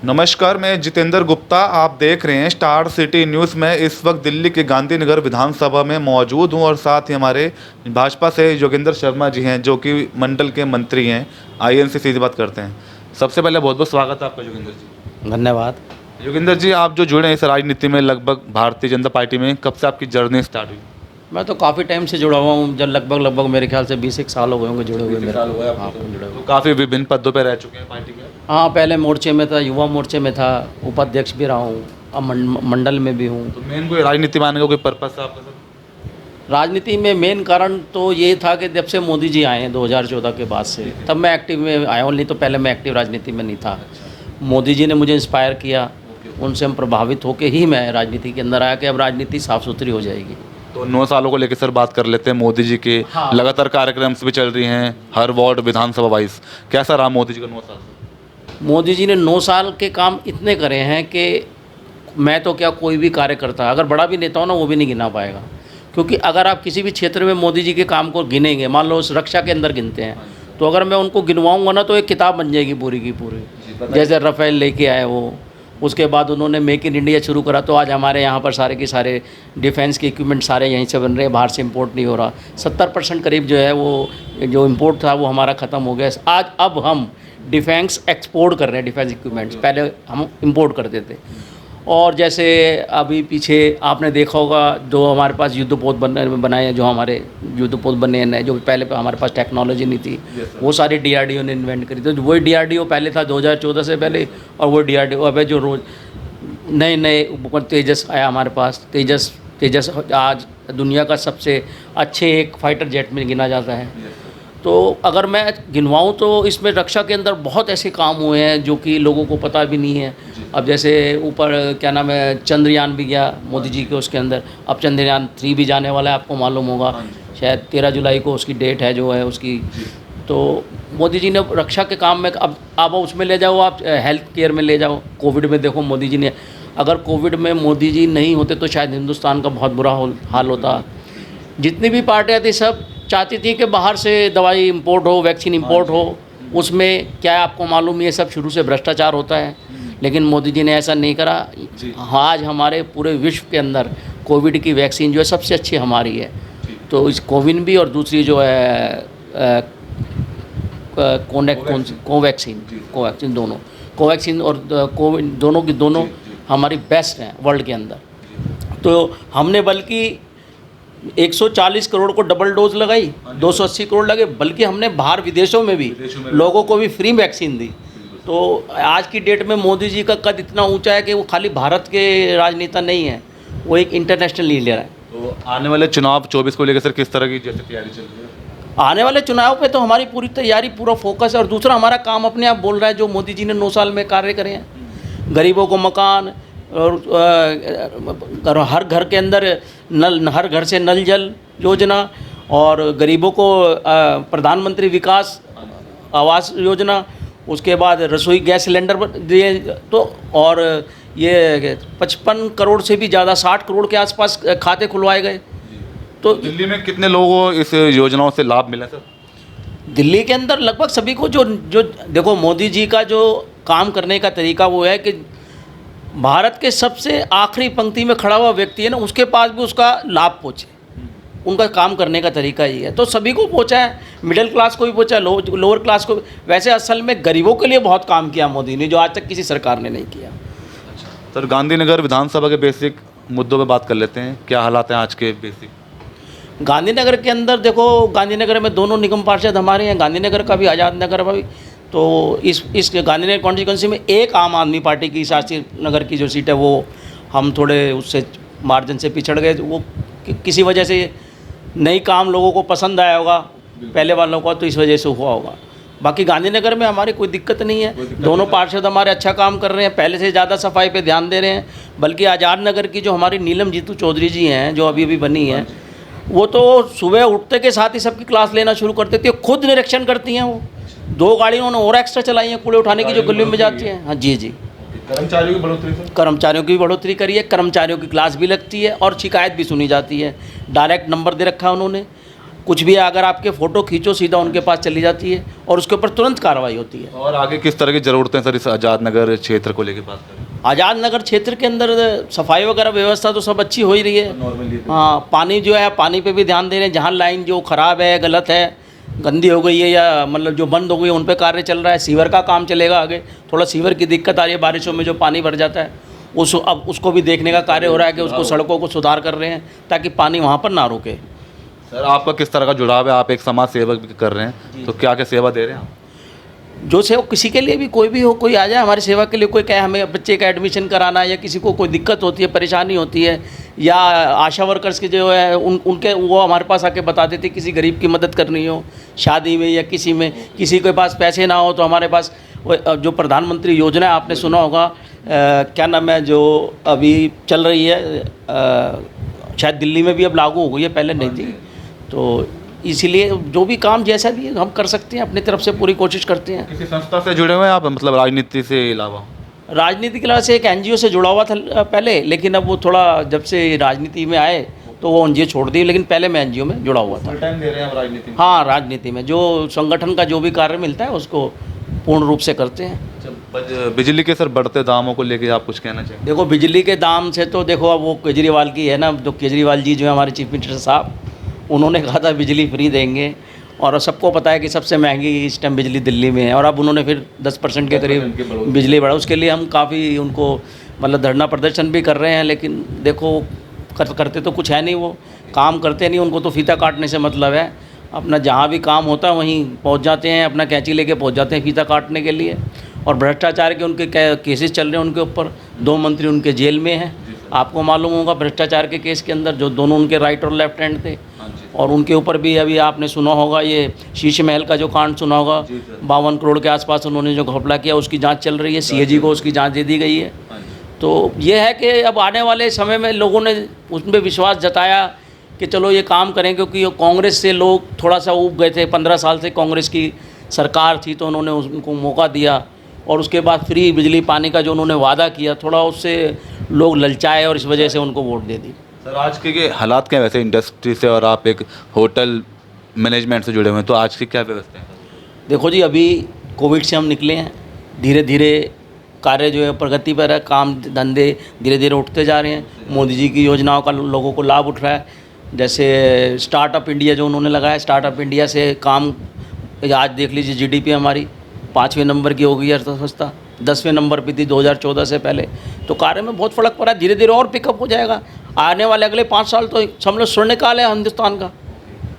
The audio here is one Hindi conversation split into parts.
नमस्कार, मैं जितेंद्र गुप्ता। आप देख रहे हैं स्टार सिटी न्यूज़ में। इस वक्त दिल्ली के गांधीनगर विधानसभा में मौजूद हूं और साथ ही हमारे भाजपा से योगेंद्र शर्मा जी हैं, जो कि मंडल के मंत्री हैं। आइए इनसे सीधी बात करते हैं। सबसे पहले बहुत बहुत स्वागत है आपका योगेंद्र जी। धन्यवाद। योगेंद्र जी, आप जो जुड़े हैं इस राजनीति में, लगभग भारतीय जनता पार्टी में, कब से आपकी जर्नी स्टार्ट हुई? मैं तो काफ़ी टाइम से जुड़ा हुआ हूँ, जब लगभग मेरे ख्याल से 20 साल हो गए होंगे जुड़े हुए मेरे। साल हुआ है हाँ, आपको? जुड़े हुए। तो काफ़ी विभिन्न पदों पर रह चुके हैं पार्टी के। हाँ, पहले मोर्चे में था, युवा मोर्चे में था, उपाध्यक्ष भी रहा हूँ, अब मंडल में भी हूँ। तो मेन कोई राजनीति में आने का कोई पर्पस है आपका सर? राजनीति में मेन कारण तो ये था कि जब से मोदी जी आए हैं 2014 के बाद से, तब मैं एक्टिव में आया हूँ, नहीं तो पहले मैं एक्टिव राजनीति में नहीं था। मोदी जी ने मुझे इंस्पायर किया, उनसे हम प्रभावित होकर ही मैं राजनीति के अंदर आया कि अब राजनीति साफ़ सुथरी हो जाएगी। तो 9 सालों को लेकर सर बात कर लेते हैं। मोदी जी के हाँ। लगातार कार्यक्रम भी चल रही हैं, हर वार्ड विधानसभा वाइज। कैसा रहा मोदी जी का 9 साल? मोदी जी ने 9 साल के काम इतने करे हैं कि मैं तो क्या, कोई भी कार्यकर्ता अगर बड़ा भी नेता हो ना, वो भी नहीं गिना पाएगा। क्योंकि अगर आप किसी भी क्षेत्र में मोदी जी के काम को गिनेंगे, मान लो उस रक्षा के अंदर गिनते हैं, तो अगर मैं उनको गिनवाऊंगा ना तो एक किताब बन जाएगी पूरी की पूरी। जैसे राफेल लेके आए वो, उसके बाद उन्होंने मेक इन इंडिया शुरू करा, तो आज हमारे यहाँ पर सारे के सारे डिफेंस के इक्विपमेंट सारे यहीं से बन रहे हैं, बाहर से इंपोर्ट नहीं हो रहा। 70% करीब जो है वो जो इंपोर्ट था वो हमारा ख़त्म हो गया। आज अब हम डिफेंस एक्सपोर्ट कर रहे हैं, डिफेंस इक्विपमेंट्स। पहले हम इंपोर्ट करते थे। और जैसे अभी पीछे आपने देखा होगा, जो हमारे पास युद्धपोत बनाए हैं, जो हमारे युद्धपोत बने हैं, जो पहले हमारे पास टेक्नोलॉजी नहीं थी, वो सारी DRDO ने इन्वेंट करी। तो वही DRDO पहले था 2014 से पहले, और वो DRDO अब है जो रोज़ नए उपकरण। तेजस आया हमारे पास, तेजस आज दुनिया का सबसे अच्छे एक फाइटर जेट में गिना जाता है। तो अगर मैं गिनवाऊँ तो इसमें रक्षा के अंदर बहुत ऐसे काम हुए हैं जो कि लोगों को पता भी नहीं है। अब जैसे ऊपर क्या नाम है, चंद्रयान भी गया मोदी जी के उसके अंदर, अब चंद्रयान 3 भी जाने वाला है, आपको मालूम होगा। शायद 13 जुलाई को उसकी डेट है जो है उसकी। तो मोदी जी ने रक्षा के काम में अब उसमें ले जाओ, आप हेल्थ केयर में ले जाओ। कोविड में देखो मोदी जी ने, अगर कोविड में मोदी जी नहीं होते तो शायद हिंदुस्तान का बहुत बुरा हाल होता। जितनी भी पार्टियाँ थी सब चाहती थी कि बाहर से दवाई इंपोर्ट हो, वैक्सीन इंपोर्ट हो। उसमें क्या है आपको मालूम, ये सब शुरू से भ्रष्टाचार होता है, लेकिन मोदी जी ने ऐसा नहीं करा। आज हमारे पूरे विश्व के अंदर कोविड की वैक्सीन जो है सबसे अच्छी हमारी है। तो इस कोविन भी और दूसरी जो है कोवैक्सीन, दोनों कोवैक्सीन और कोविन, दोनों की दोनों हमारी बेस्ट हैं वर्ल्ड के अंदर। तो हमने बल्कि 140 करोड़ को डबल डोज लगाई, 280 करोड़ लगे, बल्कि हमने बाहर विदेशों में भी लोगों को भी फ्री वैक्सीन दी। तो आज की डेट में मोदी जी का कद इतना ऊंचा है कि वो खाली भारत के राजनेता नहीं है, वो एक इंटरनेशनल लीडर है। तो आने वाले चुनाव 24 को लेकर सर किस तरह की जैसे तैयारी चल रही है? आने वाले चुनाव पे तो हमारी पूरी तैयारी, पूरा फोकस है। और दूसरा हमारा काम अपने आप बोल रहा है, जो मोदी जी ने 9 साल में कार्य करे हैं। गरीबों को मकान, और हर घर के अंदर नल, हर घर से नल जल योजना, और गरीबों को प्रधानमंत्री विकास आवास योजना, उसके बाद रसोई गैस सिलेंडर दिए। तो और ये 55 करोड़ से भी ज़्यादा, 60 करोड़ के आसपास खाते खुलवाए गए। तो दिल्ली में कितने लोगों को इस योजनाओं से लाभ मिला सर? दिल्ली के अंदर लगभग सभी को। जो देखो, मोदी जी का जो काम करने का तरीका वो है कि भारत के सबसे आखिरी पंक्ति में खड़ा हुआ व्यक्ति है ना, उसके पास भी उसका लाभ पहुँचे। उनका काम करने का तरीका ये है। तो सभी को पहुँचा है, मिडिल क्लास को भी पहुँचा है, लोअर क्लास को। वैसे असल में गरीबों के लिए बहुत काम किया मोदी ने, जो आज तक किसी सरकार ने नहीं किया। सर, गांधीनगर विधानसभा के बेसिक मुद्दों पे बात कर लेते हैं। क्या हालात हैं आज के बेसिक? गांधीनगर के अंदर देखो, गांधीनगर में दोनों निगम पार्षद हमारे हैं, गांधीनगर का भी, आज़ाद नगर का भी। तो इस गांधीनगर कॉन्स्टिट्यूंसी में एक आम आदमी पार्टी की शास्त्री नगर की जो सीट है, वो हम थोड़े उससे मार्जिन से पिछड़ गए। वो किसी वजह से नई काम लोगों को पसंद आया होगा पहले वालों को, तो इस वजह से हुआ होगा। बाकी गांधीनगर में हमारी कोई दिक्कत नहीं है। दोनों पार्षद हमारे अच्छा काम कर रहे हैं, पहले से ज़्यादा सफाई पे ध्यान दे रहे हैं। बल्कि आज़ाद नगर की जो हमारी नीलम जीतू चौधरी जी हैं, जो अभी बनी हैं, वो तो सुबह उठते के साथ ही सबकी क्लास लेना शुरू कर देती है, खुद निरीक्षण करती हैं। वो 2 गाड़ी उन्होंने और एक्स्ट्रा चलाई हैं कूड़े उठाने की, जो गली में जाती हैं। हाँ जी। कर्मचारियों की बढ़ोतरी सर? कर्मचारियों की भी बढ़ोतरी करी है, कर्मचारियों की क्लास भी लगती है और शिकायत भी सुनी जाती है। डायरेक्ट नंबर दे रखा है उन्होंने। कुछ भी अगर आपके फ़ोटो खींचो सीधा उनके पास चली जाती है और उसके ऊपर तुरंत कार्रवाई होती है। और आगे किस तरह की ज़रूरतें हैं सर इस आज़ाद नगर क्षेत्र को लेकर बात करें? आज़ाद नगर क्षेत्र के अंदर सफाई वगैरह व्यवस्था तो सब अच्छी हो ही रही है। नॉर्मली हाँ, पानी जो है, पानी पे भी ध्यान दे रहे हैं। जहाँ लाइन जो ख़राब है, गलत है, गंदी हो गई है या मतलब जो बंद हो गई है, उन पे कार्य चल रहा है। सीवर का काम चलेगा आगे। थोड़ा सीवर की दिक्कत आ रही है, बारिशों में जो पानी भर जाता है अब उसको भी देखने का कार्य हो रहा है कि उसको सड़कों को सुधार कर रहे हैं ताकि पानी वहाँ पर ना रुके। सर आपका किस तरह का जुड़ाव है? आप एक समाज सेवक भी कर रहे हैं, तो क्या क्या सेवा दे रहे हैं आप? जो सेवा किसी के लिए भी कोई भी हो, कोई आ जाए हमारी सेवा के लिए, कोई कहे हमें बच्चे का एडमिशन कराना है या किसी को कोई दिक्कत होती है, परेशानी होती है, या आशा वर्कर्स के जो है उनके वो हमारे पास आके बता देते किसी गरीब की मदद करनी हो, शादी में या किसी में, किसी के पास पैसे ना हो तो हमारे पास जो प्रधानमंत्री योजना है आपने सुना होगा, क्या नाम है, जो अभी चल रही है, शायद दिल्ली में भी अब लागू हो गई है, पहले नहीं थी। तो इसीलिए जो भी काम जैसा भी है हम कर सकते हैं, अपनी तरफ से पूरी कोशिश करते हैं। किसी संस्था से जुड़े हुए हैं आप, मतलब राजनीति से अलावा? राजनीति के अलावा से एक एनजीओ से जुड़ा हुआ था पहले, लेकिन अब वो थोड़ा जब से राजनीति में आए तो वो एनजीओ छोड़ दी, लेकिन पहले मैं एनजीओ में जुड़ा हुआ था। फुल टाइम दे रहे हैं आप राजनीति में? हाँ, राजनीति में जो संगठन का जो भी कार्य मिलता है उसको पूर्ण रूप से करते हैं। बिजली के सर बढ़ते दामों को लेके आप कुछ कहना चाहिए? देखो, बिजली के दाम से तो देखो अब वो केजरीवाल की है ना, जो केजरीवाल जी जो है हमारे चीफ मिनिस्टर साहब, उन्होंने कहा था बिजली फ्री देंगे, और सबको पता है कि सबसे महंगी इस टाइम बिजली दिल्ली में है, और अब उन्होंने फिर 10% के करीब बिजली बढ़ा। उसके लिए हम काफ़ी उनको मतलब धरना प्रदर्शन भी कर रहे हैं, लेकिन देखो करते तो कुछ है नहीं, वो काम करते नहीं, उनको तो फीता काटने से मतलब है। अपना जहाँ भी काम होता है वहीं पहुँच जाते हैं, अपना कैंची लेके पहुँच जाते हैं फीता काटने के लिए। और भ्रष्टाचार के उनके केसेस चल रहे हैं उनके ऊपर, 2 मंत्री उनके जेल में हैं। आपको मालूम होगा भ्रष्टाचार के केस के अंदर जो दोनों उनके राइट और लेफ्ट हैंड थे, और उनके ऊपर भी अभी आपने सुना होगा ये शीश महल का जो कांड सुना होगा, 52 करोड़ के आसपास उन्होंने जो घपला किया, उसकी जांच चल रही है। सीएजी को उसकी जांच दे दी गई है। तो ये है कि अब आने वाले समय में लोगों ने उस पर विश्वास जताया कि चलो ये काम करें, क्योंकि कांग्रेस से लोग थोड़ा सा ऊब गए थे। 15 साल से कांग्रेस की सरकार थी, तो उन्होंने उनको मौका दिया, और उसके बाद फ्री बिजली पानी का जो उन्होंने वादा किया, थोड़ा उससे लोग ललचाए और इस वजह से उनको वोट दे दी। सर आज के हालात क्या वैसे इंडस्ट्री से, और आप एक होटल मैनेजमेंट से जुड़े हुए हैं, तो आज की क्या व्यवस्था है? देखो जी, अभी कोविड से हम निकले हैं, धीरे धीरे कार्य जो है प्रगति पर है, काम धंधे धीरे धीरे उठते जा रहे हैं। मोदी जी की योजनाओं का लोगों को लाभ उठ रहा है। जैसे स्टार्टअप इंडिया जो उन्होंने लगाया, स्टार्टअप इंडिया से काम, आज देख लीजिए जीडीपी हमारी 5वें नंबर की हो गई अर्थव्यवस्था, 10वें नंबर पे थी 2014 से पहले। तो कार्य में बहुत फर्क पड़ा है, धीरे धीरे और पिकअप हो जाएगा। आने वाले अगले 5 साल तो समझ लो स्वर्णकाल है हिंदुस्तान का।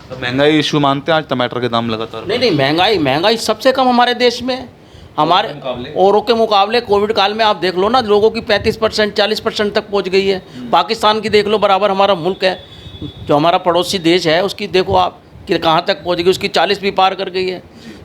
तो महंगाई इशू मानते हैं आज टमाटर के दाम लगातार? नहीं, महंगाई सबसे कम हमारे देश में, हमारे औरों के मुकाबले। कोविड काल में आप देख लो ना, लोगों की 35% 40% तक पहुंच गई है। पाकिस्तान की देख लो, बराबर हमारा मुल्क है, जो हमारा पड़ोसी देश है, उसकी देखो आप कि कहाँ तक पहुंच गई, उसकी 40 भी पार कर गई है।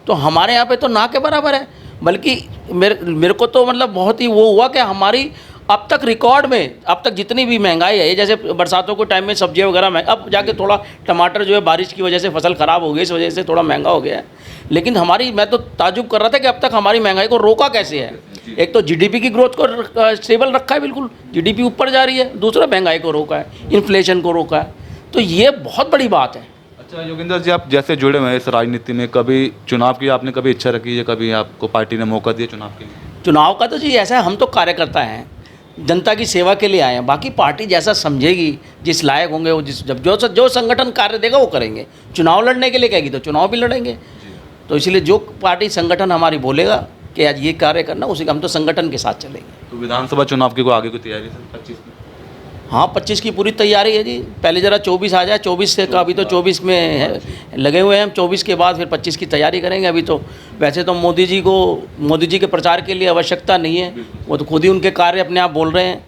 तो हमारे यहाँ पे तो ना के बराबर है। बल्कि मेरे को तो मतलब बहुत ही वो हुआ कि हमारी अब तक रिकॉर्ड में, अब तक जितनी भी महंगाई है, जैसे बरसातों के टाइम में सब्जियां वगैरह महंगा, अब जाके थोड़ा टमाटर जो है बारिश की वजह से फसल ख़राब हो गई, इस वजह से थोड़ा महंगा हो गया है। लेकिन हमारी, मैं तो ताजुब कर रहा था कि अब तक हमारी महंगाई को रोका कैसे है। एक तो जीडीपी की ग्रोथ को स्टेबल रखा है, बिल्कुल जीडीपी ऊपर जा रही है, दूसरा महंगाई को रोका है, इन्फ्लेशन को रोका है। तो ये बहुत बड़ी बात है। अच्छा योगेंद्र जी, आप जैसे जुड़े हुए हैं इस राजनीति में, कभी चुनाव की आपने कभी इच्छा रखी है, कभी आपको पार्टी ने मौका दिया चुनाव के लिए? चुनाव का तो जी ऐसा है, हम तो कार्यकर्ता हैं, जनता की सेवा के लिए आए हैं। बाकी पार्टी जैसा समझेगी, जिस लायक होंगे वो, जो संगठन कार्य देगा वो करेंगे। चुनाव लड़ने के लिए कहेगी तो चुनाव भी लड़ेंगे। तो इसलिए जो पार्टी संगठन हमारी बोलेगा कि आज ये कार्य करना, उसी हम तो संगठन के साथ चलेंगे। तो विधानसभा चुनाव की कोई आगे की तैयारी सर 25 में? हाँ, 25 की पूरी तैयारी है जी। पहले ज़रा 24 आ जाए, 24 से का अभी तो 24 में है, लगे हुए हैं हम। 24 के बाद फिर 25 की तैयारी करेंगे। अभी तो वैसे तो मोदी जी के प्रचार के लिए आवश्यकता नहीं है, वो तो खुद ही उनके कार्य अपने आप बोल रहे हैं।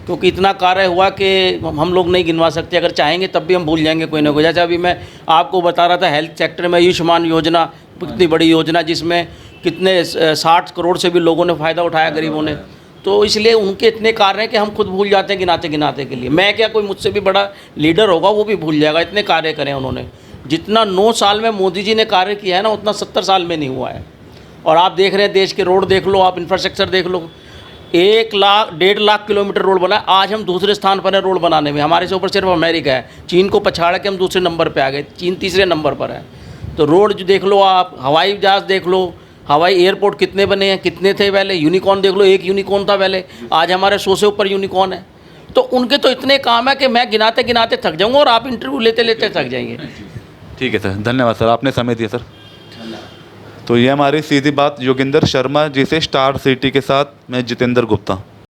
क्योंकि इतना कार्य हुआ कि हम लोग नहीं गिनवा सकते, अगर चाहेंगे तब भी हम भूल जाएंगे कोई ना कोई। जैसे अभी मैं आपको बता रहा था हेल्थ सेक्टर में आयुष्मान योजना, कितनी बड़ी योजना, जिसमें कितने 60 करोड़ से भी लोगों ने फ़ायदा उठाया, गरीबों ने। तो इसलिए उनके इतने कार्य हैं कि हम खुद भूल जाते हैं गिनाते गिनाते के लिए। मैं क्या, कोई मुझसे भी बड़ा लीडर होगा वो भी भूल जाएगा, इतने कार्य करें उन्होंने। जितना 9 साल में मोदी जी ने कार्य किया है ना, उतना 70 साल में नहीं हुआ है। और आप देख रहे हैं, देश के रोड देख लो, आप इंफ्रास्ट्रक्चर देख लो, 1 लाख किलोमीटर रोड बना है। आज हम दूसरे स्थान पर हैं रोड बनाने में, हमारे से ऊपर सिर्फ अमेरिका है। चीन को पछाड़ के हम दूसरे नंबर पे आ गए, चीन तीसरे नंबर पर है। तो रोड जो देख लो आप, हवाई जहाज़ देख लो, हवाई एयरपोर्ट कितने बने हैं, कितने थे पहले। यूनिकॉर्न देख लो, 1 यूनिकॉर्न था पहले, आज हमारे 100 से ऊपर यूनिकॉर्न है। तो उनके तो इतने काम है कि मैं गिनाते गिनाते थक जाऊँगा और आप इंटरव्यू लेते लेते थक जाएंगे। ठीक है सर, धन्यवाद सर, आपने समय दिया सर। तो ये हमारी सीधी बात योगेंद्र शर्मा जी से, स्टार सिटी के साथ मैं जितेंद्र गुप्ता।